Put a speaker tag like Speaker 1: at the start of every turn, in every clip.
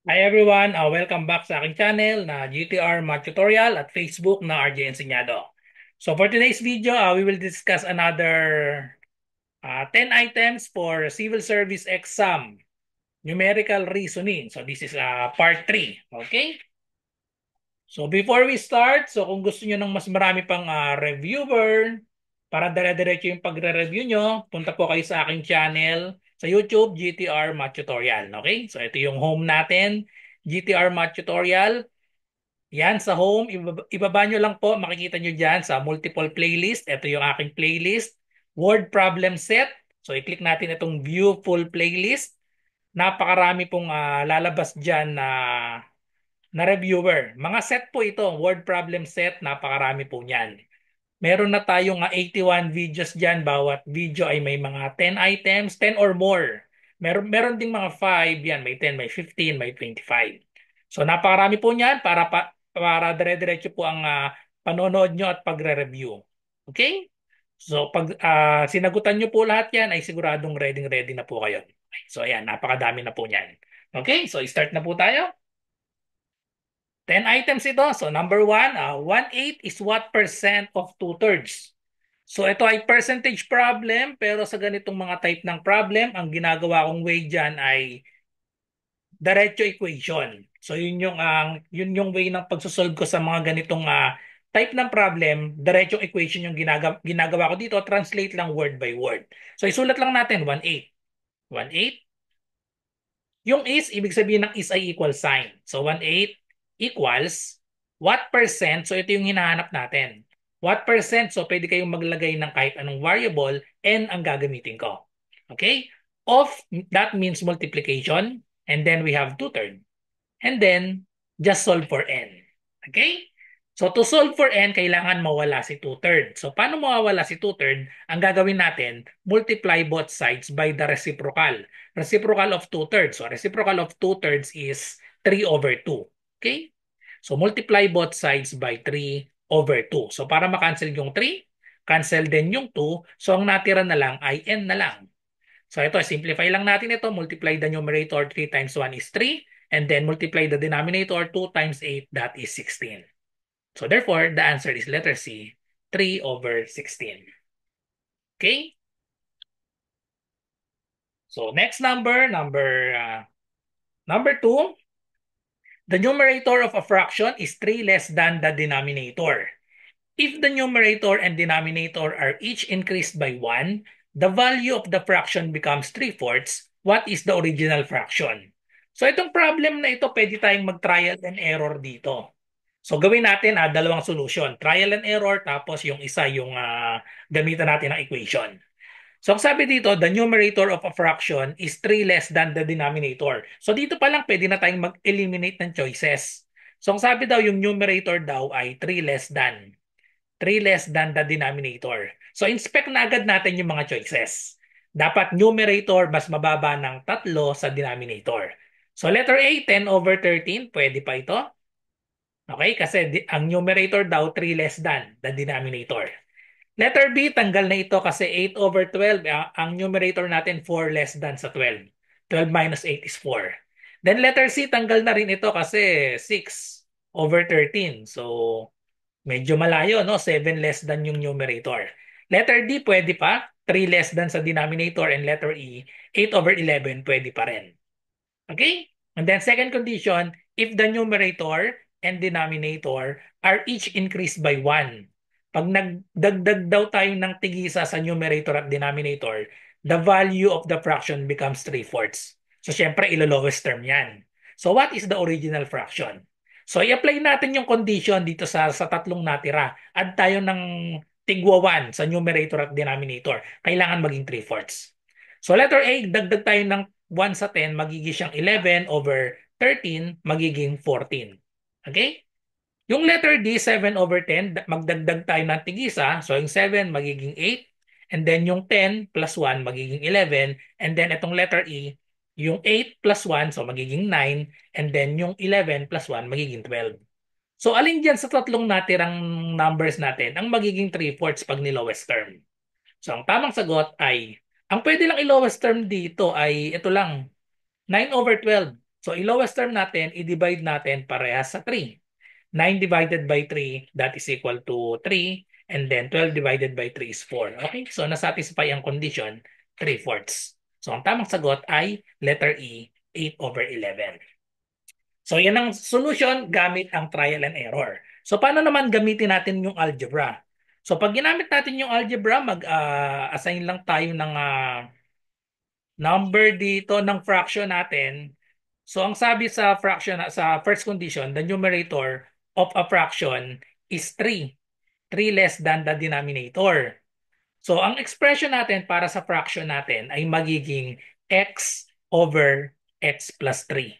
Speaker 1: Hi everyone, welcome back sa aking channel na GTR Math Tutorial at Facebook na RJ Enseñado. So for today's video, we will discuss another 10 items for civil service exam, numerical reasoning. So this is part 3, okay? So before we start, so kung gusto niyo ng mas marami pang reviewer, para dire-diretso yung pagre-review nyo, punta po kayo sa aking channel sa YouTube, GTR Math Tutorial. Okay? So ito yung home natin, GTR Math Tutorial. Yan sa home, ibaba nyo lang po, makikita nyo dyan sa multiple playlist. Ito yung aking playlist, word problem set. So i-click natin itong view full playlist. Napakarami pong lalabas dyan na reviewer. Mga set po ito, word problem set, napakarami po niyan. Meron na tayong 81 videos dyan. Bawat video ay may mga 10 items, 10 or more. Meron ding mga 5, yan, may 10, may 15, may 25. So napakarami po niyan para dire-diretso po ang panonood nyo at pagre-review. Okay? So pag sinagutan nyo po lahat yan, ay siguradong ready na po kayo. So ayan, napakadami na po niyan. Okay, so start na po tayo. 10 items ito. So number 1, 1/8 is what percent of 2/3? So ito ay percentage problem, pero sa ganitong mga type ng problem, ang ginagawa kong way dyan ay diretso equation. So yun yung way ng pagsosolve ko sa mga ganitong type ng problem, diretso equation yung ginagawa ko dito, translate lang word by word. So isulat lang natin 1/8. 1/8. Yung is, ibig sabihin ng is ay equal sign. So 1/8 equals what percent? So ito yung hinahanap natin. What percent? So pwede kayong maglagay ng kahit anong variable, n ang gagamitin ko. Okay? Of, that means multiplication. And then we have 2/3. And then, just solve for n. Okay? So to solve for n, kailangan mawala si 2/3. So paano mawawala si 2/3? Ang gagawin natin, multiply both sides by the reciprocal. Reciprocal of 2/3. So reciprocal of 2/3 is 3/2. Okay? So multiply both sides by 3/2. So para makancel yung 3, cancel din yung 2. So ang natira na lang ay n na lang. So ito, simplify lang natin ito. Multiply the numerator, 3 times 1 is 3. And then multiply the denominator, 2 times 8, that is 16. So therefore, the answer is letter C, 3/16. Okay? So next number 2. The numerator of a fraction is 3 less than the denominator. If the numerator and denominator are each increased by 1, the value of the fraction becomes 3/4. What is the original fraction? So itong problem na ito, pwede tayong mag-trial and error dito. So gawin natin dalawang solution. Trial and error, tapos yung isa yung gamitan natin ng equation. So ang sabi dito, the numerator of a fraction is 3 less than the denominator. So dito pa lang pwede na tayong mag-eliminate ng choices. So ang sabi daw, yung numerator daw ay 3 less than. 3 less than the denominator. So inspect na agad natin yung mga choices. Dapat numerator mas mababa ng 3 sa denominator. So letter A, 10/13, pwede pa ito. Okay, kasi ang numerator daw 3 less than the denominator. Letter B, tanggal na ito kasi 8/12. Ang numerator natin 4 less than sa 12. 12 minus 8 is 4. Then letter C, tanggal na rin ito kasi 6/13. So medyo malayo, no? 7 less than yung numerator. Letter D, pwede pa. 3 less than sa denominator. And letter E, 8/11, pwede pa rin. Okay? And then second condition, if the numerator and denominator are each increased by 1. Pag nagdagdag daw tayo ng tigisa sa numerator at denominator, the value of the fraction becomes 3/4. So syempre, ilo-lowest term yan. So what is the original fraction? So i-apply natin yung condition dito sa tatlong natira. Add tayo ng tigwa 1 sa numerator at denominator. Kailangan maging 3/4. So letter A, dagdag tayo ng 1 sa 10, magiging siyang 11/13, magiging 14. Okay? Yung letter D, 7/10, magdagdag tayo ng tigisa. So yung 7 magiging 8. And then yung 10 plus 1 magiging 11. And then itong letter E, yung 8 plus 1, so magiging 9. And then yung 11 plus 1 magiging 12. So alin dyan sa tatlong natirang numbers natin ang magiging 3/4 pag ni-lowest term? So ang tamang sagot ay, ang pwede lang i-lowest term dito ay ito lang, 9/12. So, i-lowest term natin, i-divide natin parehas sa 3. 9 divided by 3, that is equal to 3. And then 12 divided by 3 is 4. Okay? So, nasatisfy ang condition, 3/4. So, ang tamang sagot ay letter E, 8/11. So, yan ang solution gamit ang trial and error. So, paano naman gamitin natin yung algebra? So, pag ginamit natin yung algebra, mag-assign lang tayo ng number dito ng fraction natin. So, ang sabi sa fraction, sa first condition, the numerator of a fraction is 3. 3 less than the denominator. So, ang expression natin para sa fraction natin ay magiging x over x plus 3.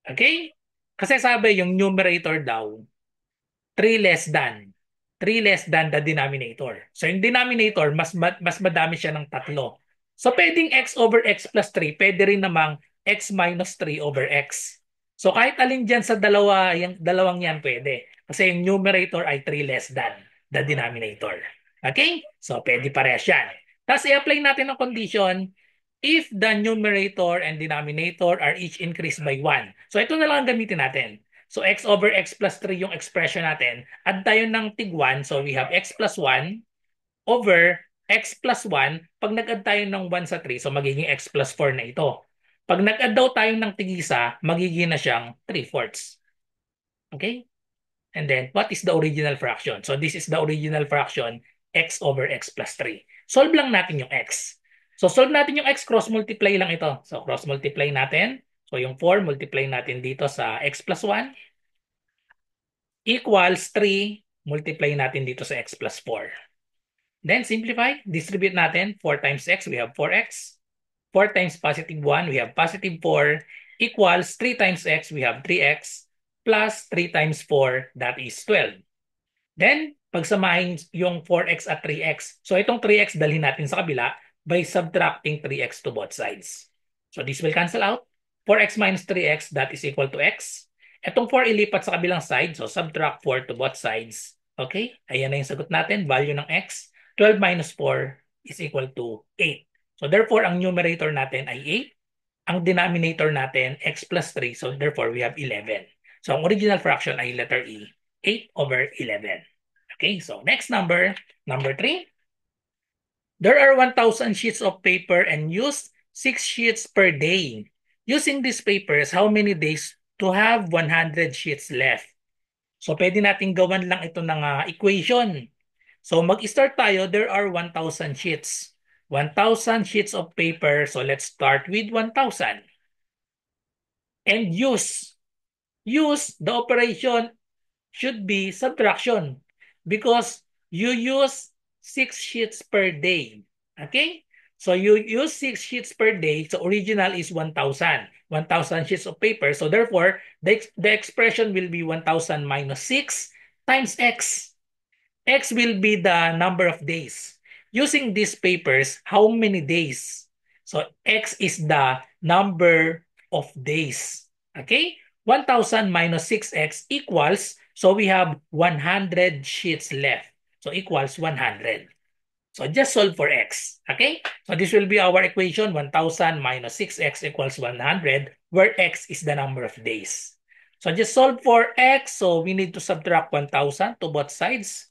Speaker 1: Okay? Kasi sabi yung numerator daw, 3 less than. 3 less than the denominator. So yung denominator, mas madami siya ng tatlo. So pwedeng x over x plus 3, pwede rin namang x minus 3 over x. So kahit alin dyan sa yung dalawang yan pwede. Kasi yung numerator ay 3 less than the denominator. Okay? So pwede parehas yan. Tapos i-apply natin ang condition if the numerator and denominator are each increased by 1. So ito na lang ang gamitin natin. So x over x plus 3 yung expression natin. Add tayo ng tig 1. So we have x plus 1 over x plus 1. Pag nag-add tayo ng 1 sa 3, so magiging x plus 4 na ito. Pag nag-add daw tayo ng tig-isa, magiging na siyang 3/4. Okay? And then, what is the original fraction? So this is the original fraction, x over x plus 3. Solve lang natin yung x. So solve natin yung x, cross-multiply lang ito. So cross-multiply natin. So yung 4, multiply natin dito sa x plus 1 equals 3, multiply natin dito sa x plus 4. Then simplify, distribute natin. 4 times x, we have 4x. 4 times positive 1, we have positive 4, equals 3 times x, we have 3x, plus 3 times 4, that is 12. Then, pagsamahin yung 4x at 3x. So itong 3x dalhin natin sa kabila by subtracting 3x to both sides. So this will cancel out. 4x minus 3x, that is equal to x. Itong 4 ilipat sa kabilang side, so subtract 4 to both sides. Okay? Ayan na yung sagot natin, value ng x. 12 minus 4 is equal to 8. So therefore, ang numerator natin ay 8. Ang denominator natin, x plus 3. So therefore, we have 11. So ang original fraction ay letter E, 8/11. Okay, so next number 3. There are 1,000 sheets of paper and use 6 sheets per day. Using these papers, how many days to have 100 sheets left? So pwede natin gawan lang ito ng equation. So mag-start tayo, there are 1,000 sheets. 1,000 sheets of paper. So let's start with 1,000. And use the operation should be subtraction because you use 6 sheets per day. Okay? So you use 6 sheets per day. So original is 1,000. 1,000 sheets of paper. So therefore, the expression will be 1,000 minus 6 times x. X will be the number of days. Using these papers, how many days? So X is the number of days. Okay? 1,000 minus 6x equals, so we have 100 sheets left. So equals 100. So just solve for x. Okay? So this will be our equation, 1,000 minus 6x equals 100, where x is the number of days. So just solve for x. So we need to subtract 1,000 to both sides.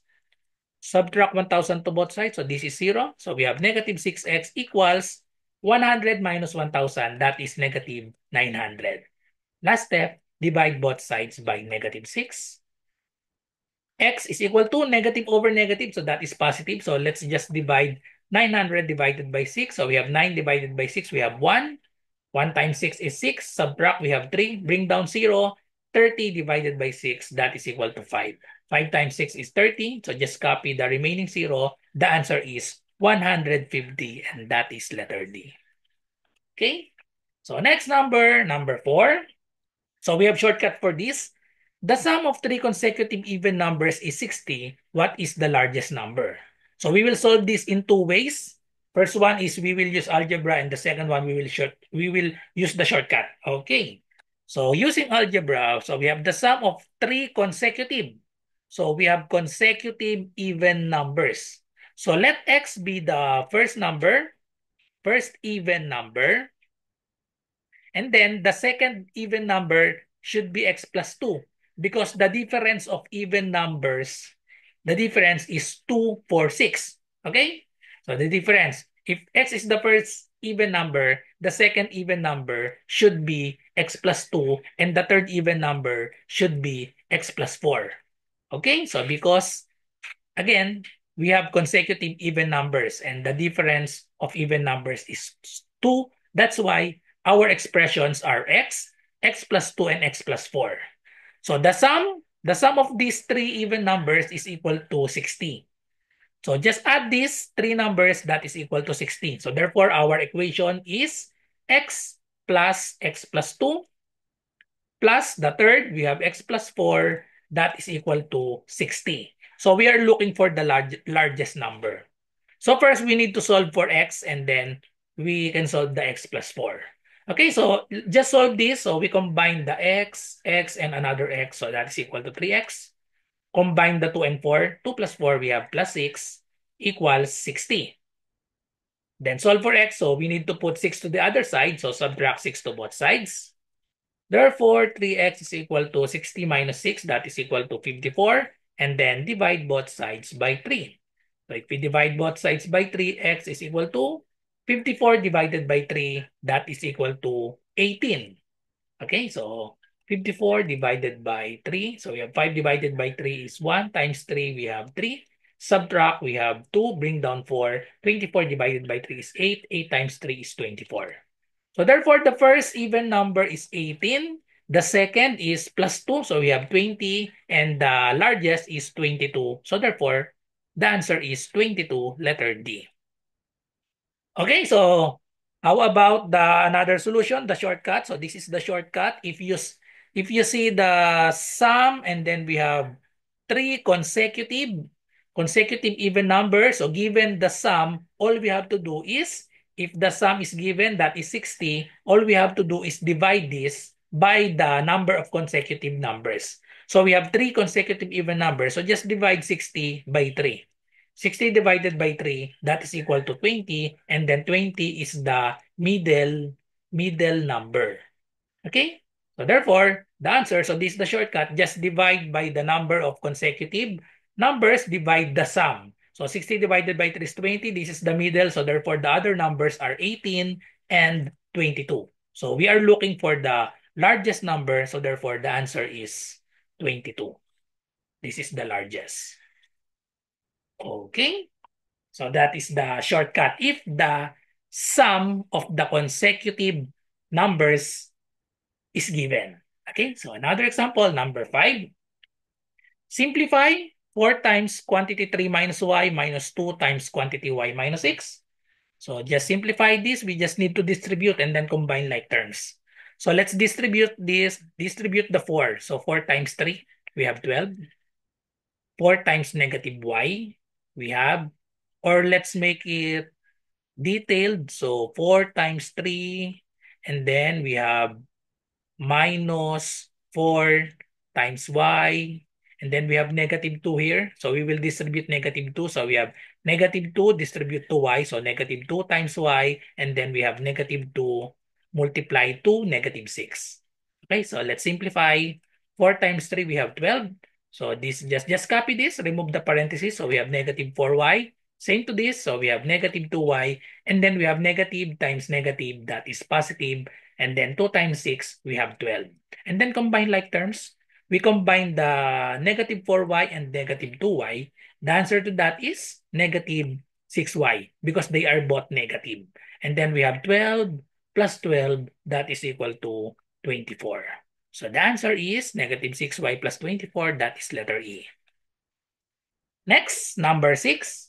Speaker 1: Subtract 1,000 to both sides. So this is 0. So we have negative 6x equals 100 minus 1,000. That is negative 900. Last step, divide both sides by negative 6. X is equal to negative over negative. So that is positive. So let's just divide 900 divided by 6. So we have 9 divided by 6. We have 1. 1 times 6 is 6. Subtract, we have 3. Bring down 0. 30 divided by 6. That is equal to 5. 5 times 6 is 30. So just copy the remaining 0. The answer is 150. And that is letter D. Okay. So next number 4. So we have shortcut for this. The sum of 3 consecutive even numbers is 60. What is the largest number? So we will solve this in 2 ways. First one is we will use algebra, and the second one we will use the shortcut. Okay. So using algebra, so we have the sum of 3 consecutive. So we have consecutive even numbers. So let x be the first number, first even number. And then the second even number should be x plus 2 because the difference of even numbers, the difference is 2, 4, 6. Okay? So the difference, if x is the first even number, the second even number should be x plus 2 and the third even number should be x plus 4. Okay? So because again, we have consecutive even numbers and the difference of even numbers is 2. That's why our expressions are x plus 2, and x plus 4. So the sum of these three even numbers is equal to 60. So just add these three numbers that is equal to 16. So therefore, our equation is x plus 2 plus the third, we have x plus 4, that is equal to 60. So we are looking for the largest number. So first, we need to solve for x and then we can solve the x plus 4. Okay, so just solve this. So we combine the x, and another x. So that is equal to 3x. Combine the 2 and 4. 2 plus 4, we have plus 6 equals 60. Then solve for x. So we need to put 6 to the other side. So subtract 6 to both sides. Therefore, 3x is equal to 60 minus 6, that is equal to 54. And then divide both sides by 3. So if we divide both sides by 3, x is equal to 54 divided by 3, that is equal to 18. Okay, so 54 divided by 3. So we have 5 divided by 3 is 1 times 3, we have 3. Subtract, we have 2, bring down 4. 24 divided by 3 is 8. 8 times 3 is 24. So therefore, the first even number is 18. The second is plus 2. So we have 20. And the largest is 22. So therefore, the answer is 22, letter D. Okay, so how about the another solution, the shortcut? So this is the shortcut. If you see the sum and then we have three consecutive even numbers. So given the sum, all we have to do is if the sum is given, that is 60, all we have to do is divide this by the number of consecutive numbers. So we have three consecutive even numbers. So just divide 60 by 3. 60 divided by 3, that is equal to 20. And then 20 is the middle number. Okay? So therefore, the answer, so this is the shortcut, just divide by the number of consecutive numbers, divide the sum. So 60 divided by 3 is 20. This is the middle. So therefore, the other numbers are 18 and 22. So we are looking for the largest number. So therefore, the answer is 22. This is the largest. Okay. So that is the shortcut. If the sum of the consecutive numbers is given. Okay, so another example, number 5. Simplify 4 times quantity 3 minus y minus 2 times quantity y minus 6. So just simplify this. We just need to distribute and then combine like terms. So let's distribute this, distribute the 4. So 4 times 3, we have 12. 4 times negative y, we have, or let's make it detailed. So 4 times 3, and then we have minus 4 times y, and then we have negative 2 here. So we will distribute negative 2. So we have negative 2 distribute to y. So negative 2 times y, and then we have negative 2 multiply to negative 6. Okay, so let's simplify. 4 times 3, we have 12. So this just copy this, remove the parentheses. So we have negative 4y. Same to this. So we have negative 2y. And then we have negative times negative, that is positive. And then 2 times 6, we have 12. And then combine like terms. We combine the negative 4y and negative 2y. The answer to that is negative 6y because they are both negative. And then we have 12 plus 12, that is equal to 24. So the answer is negative 6y plus 24, that is letter E. Next, number 6.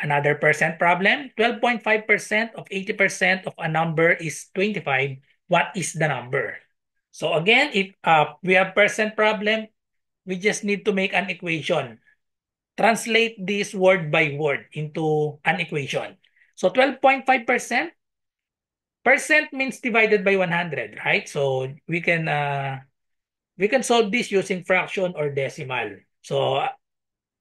Speaker 1: Another percent problem. 12.5% of 80% of a number is 25. What is the number? So again, if we have percent problem, we just need to make an equation. Translate this word by word into an equation. So 12.5%, percent means divided by 100, right? So we can solve this using fraction or decimal. So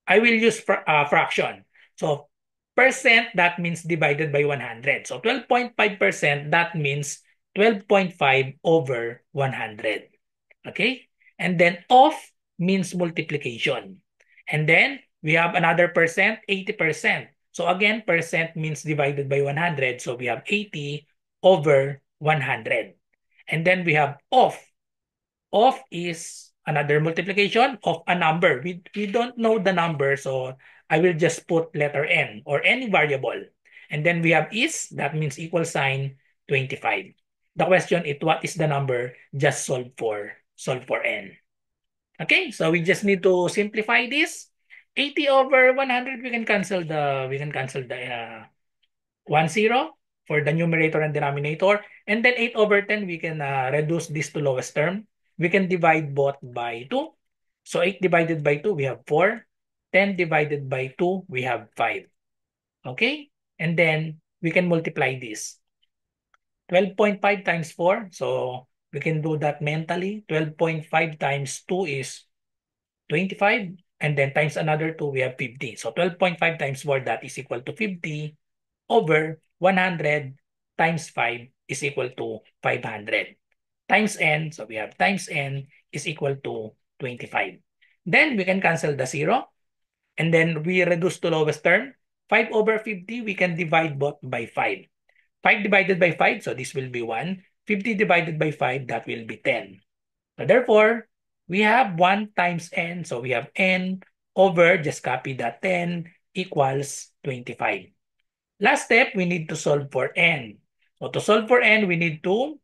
Speaker 1: I will use fraction. So percent, that means divided by 100. So 12.5%, that means 12.5 over 100. Okay? And then of means multiplication. And then we have another percent, 80%. So again, percent means divided by 100. So we have 80 over 100. And then we have of. Of is another multiplication of a number. We don't know the number, so I will just put letter n or any variable. And then we have is, that means equal sign 25. The question is what is the number? Just solve for n. Okay, so we just need to simplify this. 80 over 100, we can cancel the 10 for the numerator and denominator. And then 8 over 10, we can reduce this to lowest term. We can divide both by 2. So 8 divided by 2, we have 4. 10 divided by 2, we have 5. Okay? And then we can multiply this. 12.5 times 4. So we can do that mentally. 12.5 times 2 is 25. And then times another 2, we have 50. So 12.5 times 4, that is equal to 50 over 100 times 5 is equal to 500. Times n, so we have times n is equal to 25. Then we can cancel the 0. And then we reduce to lowest term. 5 over 50, we can divide both by 5. 5 divided by 5, so this will be 1. 50 divided by 5, that will be 10. So therefore, we have 1 times n. So we have n over, just copy that 10, equals 25. Last step, we need to solve for n. So to solve for n, we need to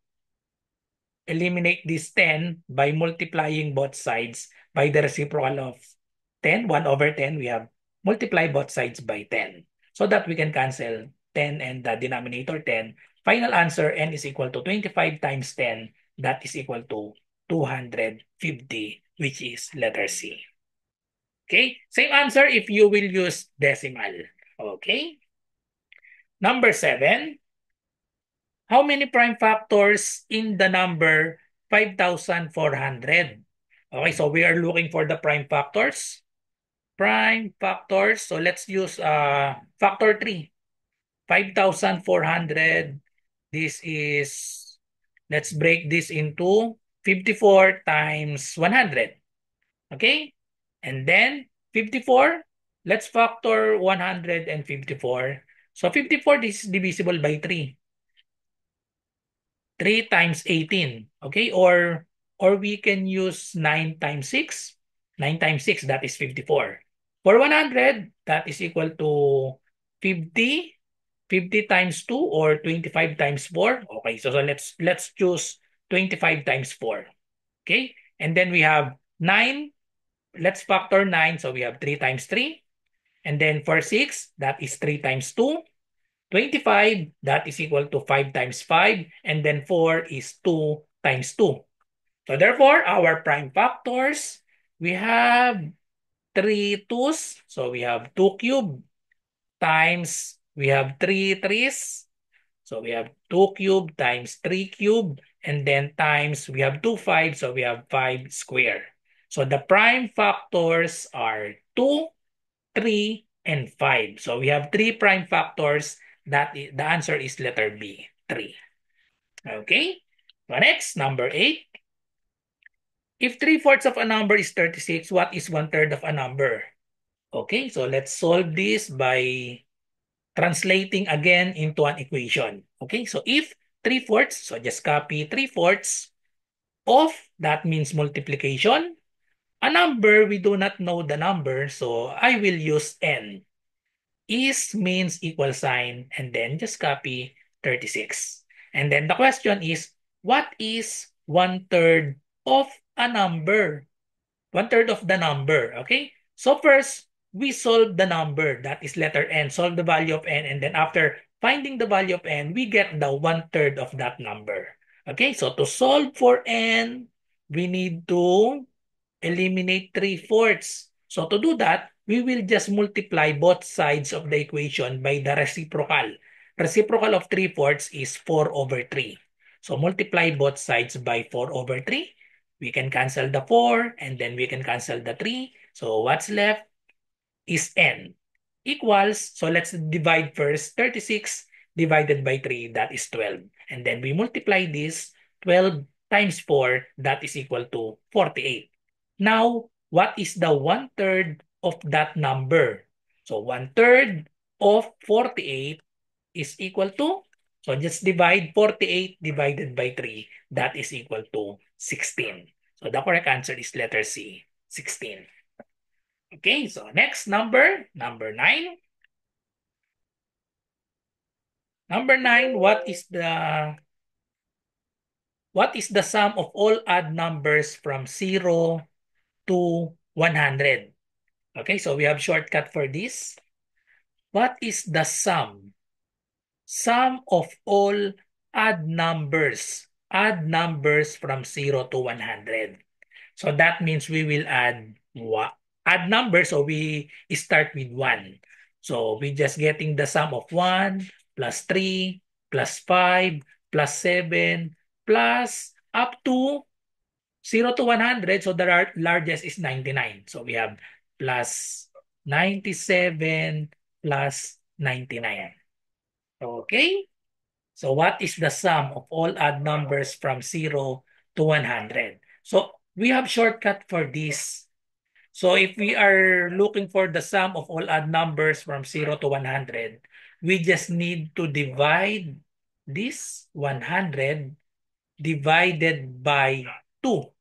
Speaker 1: eliminate this 10 by multiplying both sides by the reciprocal of 10. 1 over 10, we have multiply both sides by 10. So that we can cancel 10 and the denominator 10. Final answer, n is equal to 25 times 10. That is equal to 250, which is letter C. Okay, same answer if you will use decimal. Okay. Number 7. How many prime factors in the number 5,400? Okay, so we are looking for the prime factors. Prime factors. So let's use factor 3. 5,400. This is, let's break this into 54 times 100. Okay? And then 54, let's factor 154. So 54, this is divisible by 3. 3 times 18. Okay? Or we can use 9 times 6. 9 times 6, that is 54. For 100, that is equal to 50. 50 times 2 or 25 times 4. Okay, so let's choose 25 times 4. Okay? And then we have 9. Let's factor 9. So we have 3 times 3. And then for 6, that is 3 times 2. 25, that is equal to 5 times 5. And then 4 is 2 times 2. So therefore, our prime factors, we have 3 2's. So we have 2 cubed times, we have 3 3's. So we have 2 cubed times 3 cubed. And then times, we have 2 5. So we have 5 square. So the prime factors are 2, 3, and 5. So we have 3 prime factors. The answer is letter B, 3. Okay. So next, number 8. If 3/4 of a number is 36, what is 1/3 of a number? Okay, so let's solve this by translating again into an equation. Okay, so if 3/4, so just copy 3/4 of, that means multiplication. A number, we do not know the number, so I will use n. Is means equal sign, and then just copy 36. And then the question is, what is 1/3 of a number? 1/3 of the number, okay? So first, we solve the number, that is letter n, solve the value of n, and then after finding the value of n, we get the 1/3 of that number. Okay, so to solve for n, we need to eliminate 3/4. So to do that, we will just multiply both sides of the equation by the reciprocal. Reciprocal of 3/4 is 4 over 3. So multiply both sides by 4 over 3. We can cancel the 4 and then we can cancel the 3. So what's left is n equals, so let's divide first 36 divided by 3, that is 12. And then we multiply this, 12 times 4, that is equal to 48. Now, what is the 1/3 of that number? So 1/3 of 48 is equal to, so just divide 48 divided by 3, that is equal to 16. So the correct answer is letter C, 16. Okay, so next number 9. Number 9, what is the sum of all odd numbers from 0 to 100? Okay, so we have shortcut for this. What is the sum? Sum of all odd numbers. Odd numbers from 0 to 100. So that means we will add numbers. So we start with 1. So we just getting the sum of 1 plus 3 plus 5 plus 7 plus up to 0 to 100. So the largest is 99. So we have plus 97 plus 99. Okay? So what is the sum of all odd numbers from 0 to 100? So we have shortcut for this. So if we are looking for the sum of all odd numbers from 0 to 100, we just need to divide this 100 divided by 2.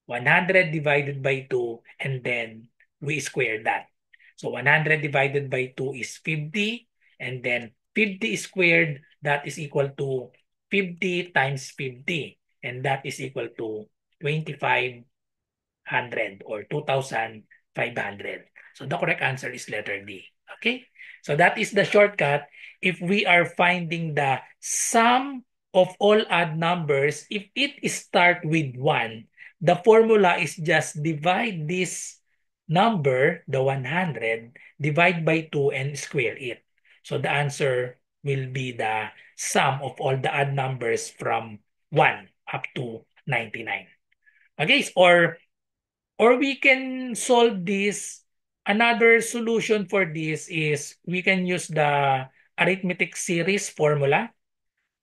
Speaker 1: 100 divided by 2, and then we square that. So 100 divided by 2 is 50, and then 50 squared, that is equal to 50 times 50, and that is equal to 2,500 or 2,500. So the correct answer is letter D. Okay? So that is the shortcut. If we are finding the sum of all odd numbers, if it start with 1, the formula is just divide this number, the 100, divide by 2 and square it. So the answer will be the sum of all the odd numbers from 1 up to 99. Okay, or we can solve this. Another solution for this is we can use the arithmetic series formula.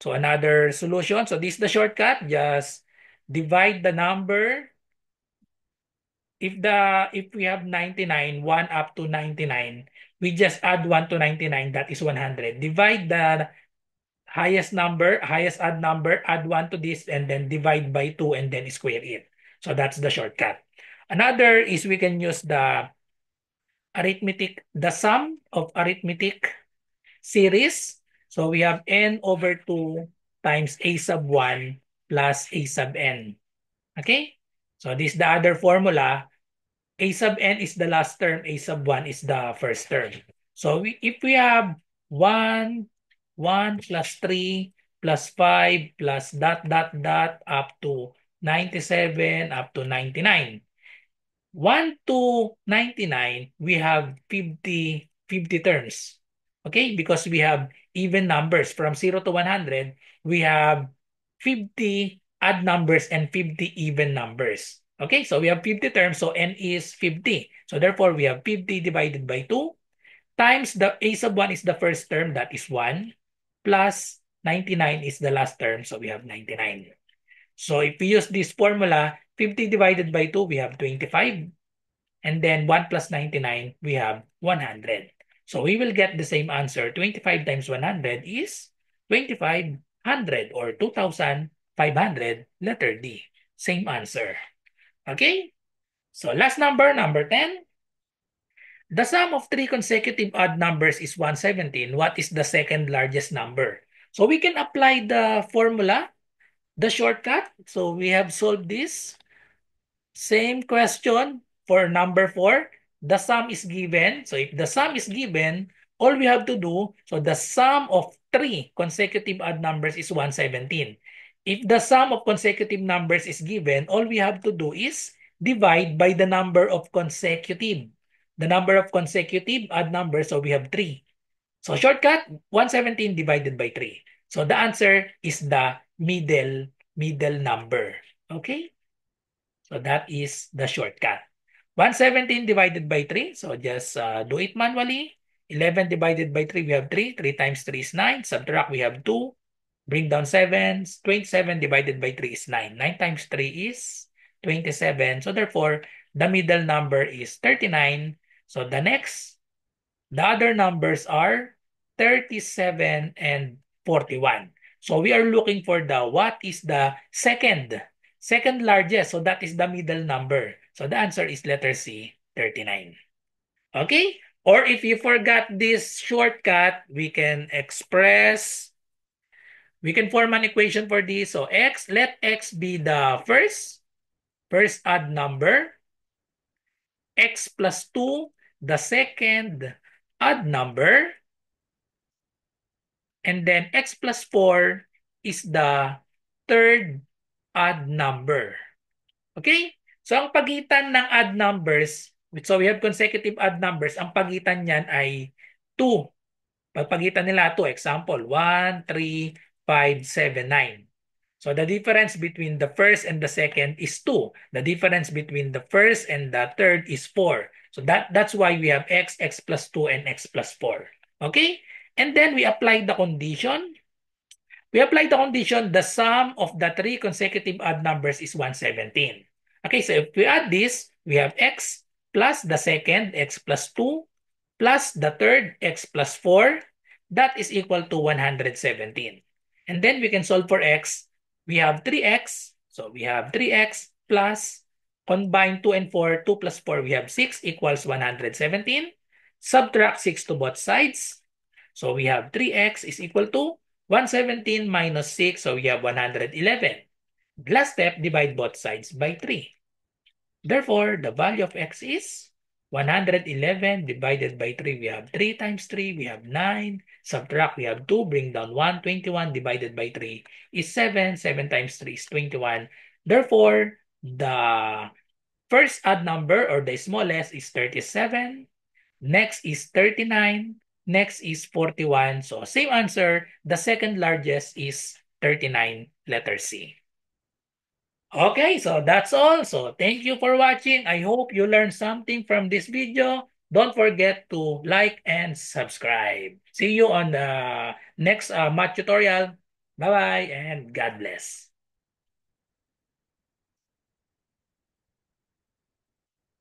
Speaker 1: So another solution. So this is the shortcut. Just divide the number. If we have 99, 1 up to 99, we just add 1 to 99, that is 100. Divide the highest odd number, add 1 to this, and then divide by 2 and then square it. So that's the shortcut. Another is we can use the sum of arithmetic series. So we have n over 2 times a sub 1 plus a sub n. Okay? So this is the other formula. A sub n is the last term, a sub 1 is the first term. So if we have 1, 1 plus 3 plus 5 plus dot dot dot up to 97 up to 99. 1 to 99, we have 50 terms. Okay? Because we have even numbers. From 0 to 100, we have 50 odd numbers and 50 even numbers. Okay? So we have 50 terms. So n is 50. So therefore, we have 50 divided by 2 times the a sub 1 is the first term. That is 1. Plus 99 is the last term. So we have 99. So if we use this formula, 50 divided by 2, we have 25. And then 1 plus 99, we have 100. So we will get the same answer. 25 times 100 is 2,500 or 2,500, letter D. Same answer. Okay? So last number, number 10. The sum of 3 consecutive odd numbers is 117. What is the second largest number? So we can apply the formula, the shortcut. So we have solved this. Same question for number 4. The sum is given. So if the sum is given, all we have to do, so the sum of 3 consecutive odd numbers is 117. If the sum of consecutive numbers is given, all we have to do is divide by the number of consecutive. The number of consecutive odd numbers, so we have 3. So shortcut, 117 divided by 3. So the answer is the middle number. Okay? So that is the shortcut. 117 divided by 3. So just do it manually. 11 divided by 3, we have 3. 3 times 3 is 9. Subtract, we have 2. Bring down 7. 27 divided by 3 is 9. 9 times 3 is 27. So therefore, the middle number is 39. So the other numbers are 37 and 41. So we are looking for what is the second largest. So that is the middle number. So the answer is letter C, 39. Okay? Or if you forgot this shortcut, we can form an equation for this. So let x be the first odd number, x plus 2, the second odd number, and then x plus 4 is the third odd number. Okay? So ang pagitan ng odd numbers, so we have consecutive odd numbers, ang pagitan niyan ay 2. Pagpagitan nila 2, example, 1, 3, 5, 7, 9. So the difference between the first and the second is 2. The difference between the first and the third is 4. So that's why we have x plus 2, and x plus 4. Okay? And then we apply the condition. The sum of the three consecutive odd numbers is 117. Okay, so if we add this, we have x plus the second, x plus 2, plus the third, x plus 4. That is equal to 117. And then we can solve for x. We have 3x. So we have 3x plus, combine 2 and 4, 2 plus 4, we have 6 equals 117. Subtract 6 to both sides. So we have 3x is equal to 117 minus 6, so we have 111. Last step, divide both sides by 3. Therefore, the value of x is 111 divided by 3. We have 3 times 3, we have 9. Subtract, we have 2. Bring down 1. 21 divided by 3 is 7. 7 times 3 is 21. Therefore, the first odd number or the smallest is 37. Next is 39. Next is 41. So same answer. The second largest is 39, letter C. Okay, so that's all. So thank you for watching. I hope you learned something from this video. Don't forget to like and subscribe. See you on the next math tutorial. Bye-bye and God bless.